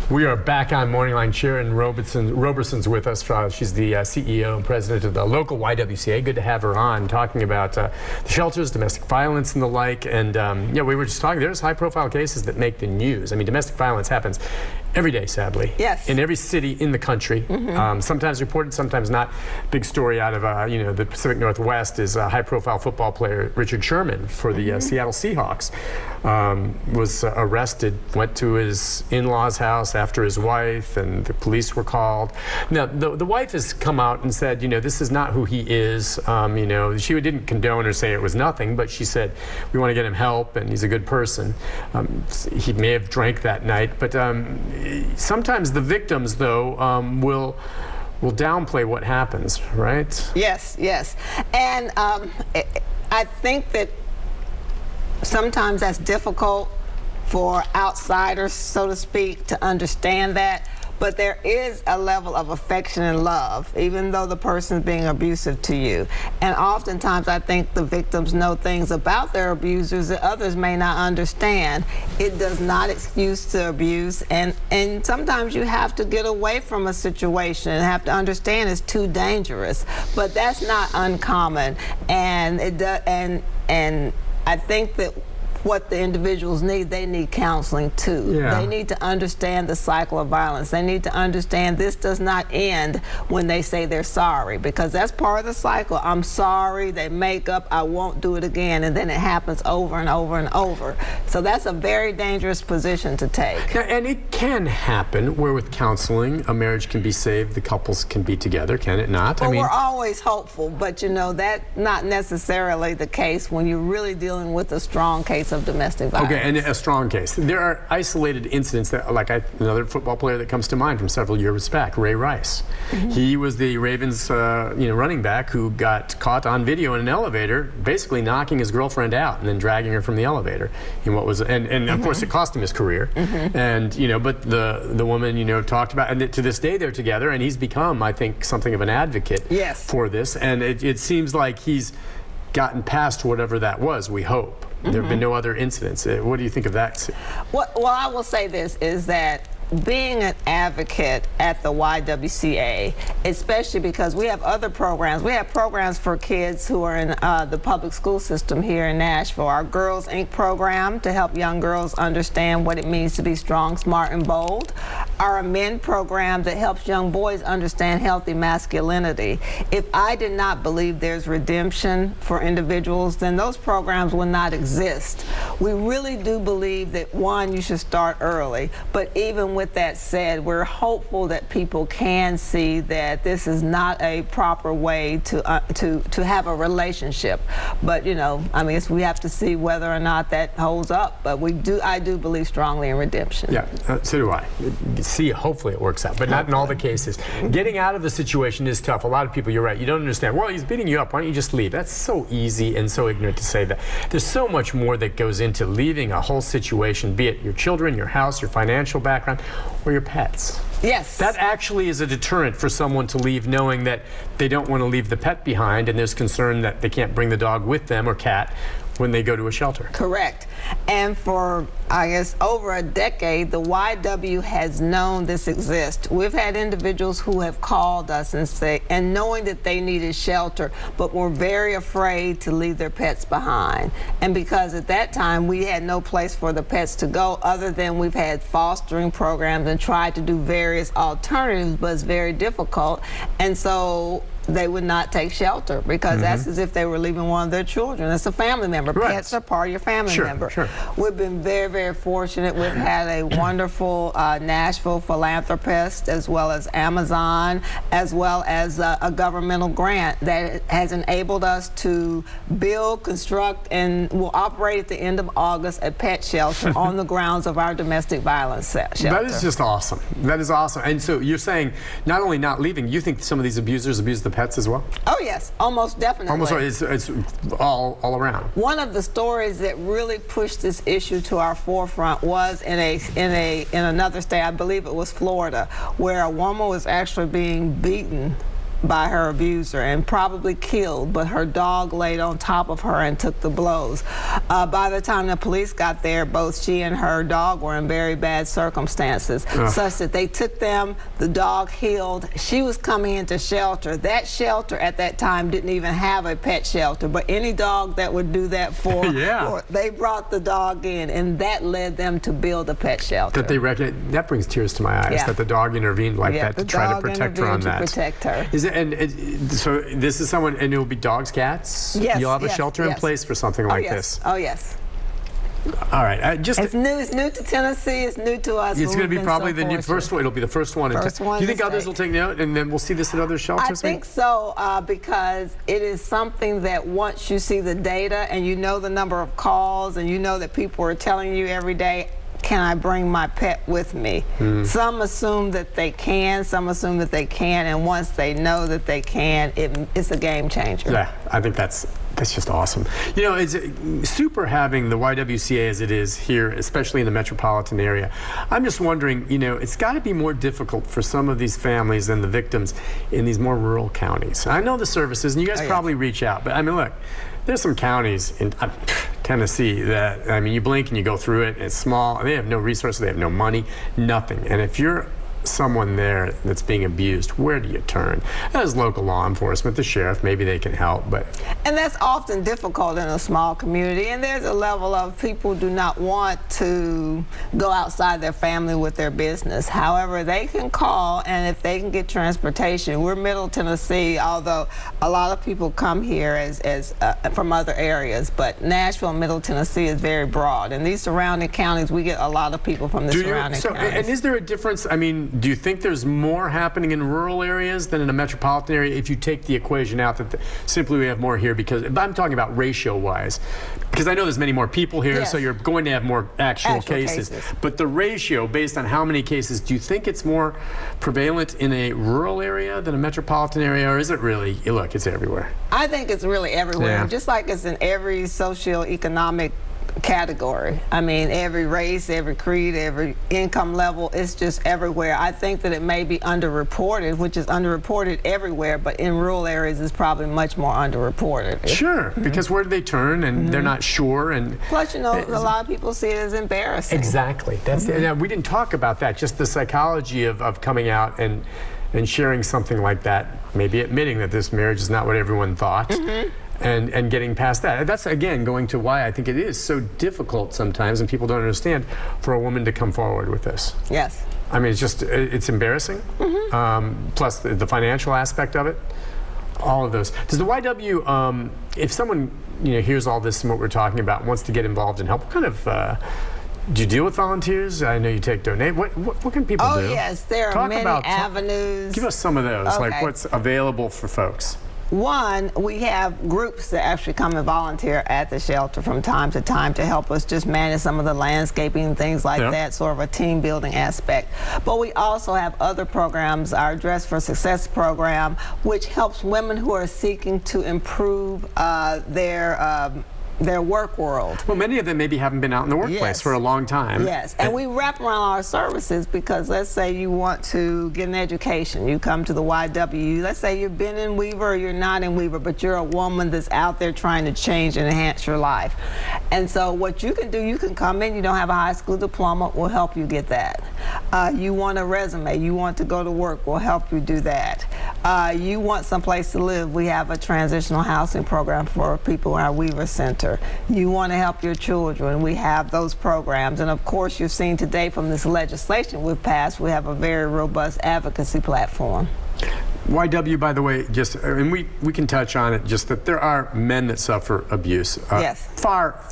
We are back on MorningLine. Sharon Roberson's with us. She's the CEO and president of the local YWCA. Good to have her on, talking about the shelters, domestic violence, and the like. And yeah, we were just talking. There's high-profile cases that make the news. I mean, domestic violence happens every day, sadly. Yes. In every city in the country. Sometimes reported, sometimes not. Big story out of the Pacific Northwest is high-profile football player Richard Sherman for the Seattle Seahawks. Was arrested, went to his in-laws' house after his wife, and the police were called. Now, the wife has come out and said, this is not who he is. She didn't condone or say it was nothing, but she said, we want to get him help, and he's a good person. He may have drank that night, but sometimes the victims, though, will downplay what happens, right? Yes, yes. And I think that sometimes that's difficult for outsiders, so to speak, to understand that. But there is a level of affection and love, even though the person's being abusive to you. And oftentimes I think the victims know things about their abusers that others may not understand. It does not excuse the abuse, and sometimes you have to get away from a situation and have to understand it's too dangerous. But that's not uncommon, and and I think that what the individuals need, they need counseling too. Yeah. They need to understand the cycle of violence. They need to understand this does not end when they say they're sorry, because that's part of the cycle. I'm sorry, they make up, I won't do it again, and then it happens over and over and over. So that's a very dangerous position to take. And it can happen where with counseling, a marriage can be saved, the couples can be together, can it not? Well, we're always hopeful, but that's not necessarily the case when you're really dealing with a strong case of domestic violence. Okay, and a strong case. There are isolated incidents that, like another football player that comes to mind from several years back, Ray Rice. He was the Ravens, running back who got caught on video in an elevator, basically knocking his girlfriend out and then dragging her from the elevator. In what was, and of course, it cost him his career. And but the woman, talked about, and to this day they're together, and he's become, I think, something of an advocate for this. And it seems like he's gotten past whatever that was, we hope. There have been no other incidents. What do you think of that? Well, I will say this, is that being an advocate at the YWCA, especially because we have other programs. We have programs for kids who are in the public school system here in Nashville. Our Girls Inc. program to help young girls understand what it means to be strong, smart, and bold. Our Men program that helps young boys understand healthy masculinity. If I did not believe there's redemption for individuals, then those programs would not exist. We really do believe that, one, you should start early, but even with that said, we're hopeful that people can see that this is not a proper way to have a relationship. But I guess we have to see whether or not that holds up. But I do believe strongly in redemption. Yeah, so do I. See, hopefully it works out, but not in all the cases. Getting out of the situation is tough. A lot of people, you're right, you don't understand. Well, he's beating you up. Why don't you just leave? That's so easy and so ignorant to say that. There's so much more that goes into leaving a whole situation, be it your children, your house, your financial background, or your pets. Yes. That actually is a deterrent for someone to leave, knowing that they don't want to leave the pet behind, and there's concern that they can't bring the dog with them or cat when they go to a shelter. Correct. And for, I guess, over a decade, the YW has known this exists. We've had individuals who have called us and knowing that they needed shelter, but were very afraid to leave their pets behind. And because at that time we had no place for the pets to go other than we've had fostering programs and tried to do various alternatives, but it's very difficult. And so they would not take shelter because that's as if they were leaving one of their children. It's a family member. Right. Pets are part of your family member. Sure. We've been very, very fortunate. We've had a wonderful Nashville philanthropist, as well as Amazon, as well as a governmental grant that has enabled us to build, construct, and will operate at the end of August a pet shelter on the grounds of our domestic violence shelter. That is just awesome. That is awesome. And so you're saying not only not leaving, you think some of these abusers abuse the pets as well? Oh yes, almost definitely. Almost, it's all around. One of the stories that really pushed this issue to our forefront was in another state, I believe it was Florida, where a woman was actually being beaten by her abuser and probably killed, but her dog laid on top of her and took the blows. By the time the police got there, both she and her dog were in very bad circumstances, such that they took them, the dog healed. She was coming into shelter. That shelter at that time didn't even have a pet shelter, but any dog that would do that for, they brought the dog in, and that led them to build a pet shelter. That they reckon, that brings tears to my eyes, that the dog intervened like that to try to protect her on that. Protect her. So this is someone, and it will be dogs, cats? Yes. You'll have a shelter in place for something like this? Oh, yes. All right. It's new to Tennessee. It's new to us. It's going to be probably the first one. It'll be the first one. Do you think others will take note, and then we'll see this at other shelters? I think so, because it is something that once you see the data and you know the number of calls and you know that people are telling you every day, can I bring my pet with me? Some assume that they can, some assume that they can't, and once they know that they can, it's a game changer. Yeah, I think that's just awesome. You know, it's super having the YWCA as it is here, especially in the metropolitan area. I'm just wondering, you know, it's got to be more difficult for some of these families than the victims in these more rural counties. I know the services, and you guys probably reach out, but I mean, look, there's some counties in Tennessee that, I mean, you blink and you go through it, and it's small, and they have no resources, they have no money, nothing. And if you're someone there that's being abused, where do you turn? As local law enforcement, the sheriff, maybe they can help, but... And that's often difficult in a small community, and there's a level of people do not want to go outside their family with their business. However, they can call, and if they can get transportation, we're Middle Tennessee, although a lot of people come here as from other areas, but Nashville and Middle Tennessee is very broad. And these surrounding counties, we get a lot of people from the surrounding counties. And is there a difference? I mean, do you think there's more happening in rural areas than in a metropolitan area if you take the equation out that simply we have more here? Because I'm talking about ratio-wise, because I know there's many more people here, so you're going to have more actual cases. But the ratio, based on how many cases, do you think it's more prevalent in a rural area than a metropolitan area, or is it really, look, it's everywhere? I think it's really everywhere, just like it's in every socioeconomic category. I mean, every race, every creed, every income level, it's just everywhere. I think that it may be underreported, which is underreported everywhere, but in rural areas it's probably much more underreported. Sure, because where do they turn, and they're not sure, and plus, you know, a lot of people see it as embarrassing. Exactly. That's we didn't talk about that, just the psychology of coming out and sharing something like that, maybe admitting that this marriage is not what everyone thought. And getting past that. That's, again, going to why I think it is so difficult sometimes, and people don't understand, for a woman to come forward with this. Yes. I mean, it's embarrassing, plus the financial aspect of it, all of those. Does the YW, if someone, you know, hears all this and what we're talking about, wants to get involved and help, what kind of, do you deal with volunteers? I know you take donate. What can people do? Oh, yes, there are many avenues. Give us some of those, like what's available for folks. One, we have groups that actually come and volunteer at the shelter from time to time to help us just manage some of the landscaping and things like that, sort of a team building aspect. But we also have other programs, our Dress for Success program, which helps women who are seeking to improve their work world. Well, many of them maybe haven't been out in the workplace for a long time. Yes, and we wrap around our services because let's say you want to get an education. You come to the YW. Let's say you've been in Weaver or you're not in Weaver, but you're a woman that's out there trying to change and enhance your life. And so what you can do, you can come in, you don't have a high school diploma, we'll help you get that. You want a resume, you want to go to work, we'll help you do that. You want someplace to live, we have a transitional housing program for people in our Weaver Center. You want to help your children, we have those programs. And of course, you've seen today from this legislation we've passed, we have a very robust advocacy platform. YW, by the way, just, and we can touch on it, just that there are men that suffer abuse. Yes. Far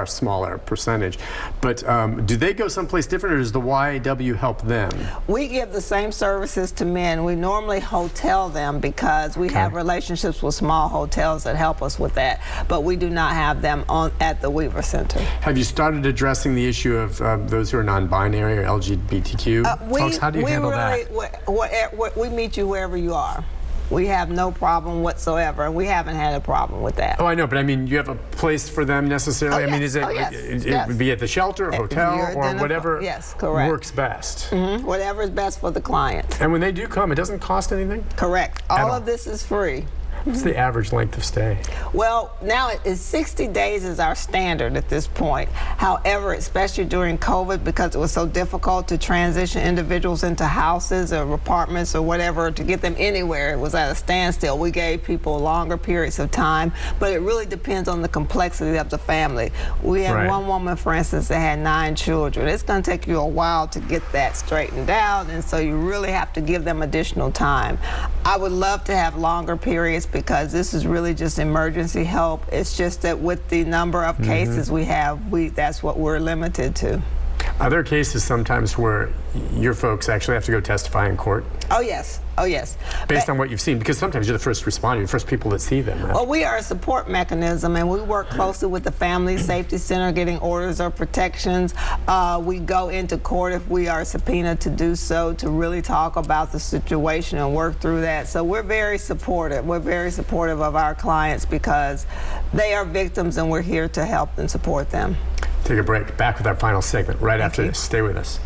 smaller percentage. But do they go someplace different, or does the YW help them? We give the same services to men. We normally hotel them because we have relationships with small hotels that help us with that, but we do not have them at the Weaver Center. Have you started addressing the issue of those who are non-binary or LGBTQ folks? How do you handle that? We meet you wherever you are. We have no problem whatsoever, and we haven't had a problem with that. Oh, I know, but I mean, you have a place for them necessarily? Oh, I mean, yes. is it, Oh, yes. it would be at the shelter, hotel, you're or whatever yes, correct. works best? Whatever is best for the client. And when they do come, it doesn't cost anything? Correct. All of this is free. What's the average length of stay? Well, now it is 60 days is our standard at this point. However, especially during COVID, because it was so difficult to transition individuals into houses or apartments or whatever, to get them anywhere, it was at a standstill. We gave people longer periods of time, but it really depends on the complexity of the family. We had one woman, for instance, that had 9 children. It's going to take you a while to get that straightened out, and so you really have to give them additional time. I would love to have longer periods, because this is really just emergency help. It's just that with the number of cases we have, that's what we're limited to. Are there cases sometimes where your folks actually have to go testify in court? Oh, yes. Oh, yes. Based on what you've seen, because sometimes you're the first responder, you're the first people that see them. Right? Well, we are a support mechanism, and we work closely with the Family Safety Center, getting orders or protections. We go into court if we are subpoenaed to do so, to really talk about the situation and work through that. So we're very supportive. We're very supportive of our clients, because they are victims, and we're here to help and support them. Take a break. Back with our final segment right after this. Stay with us.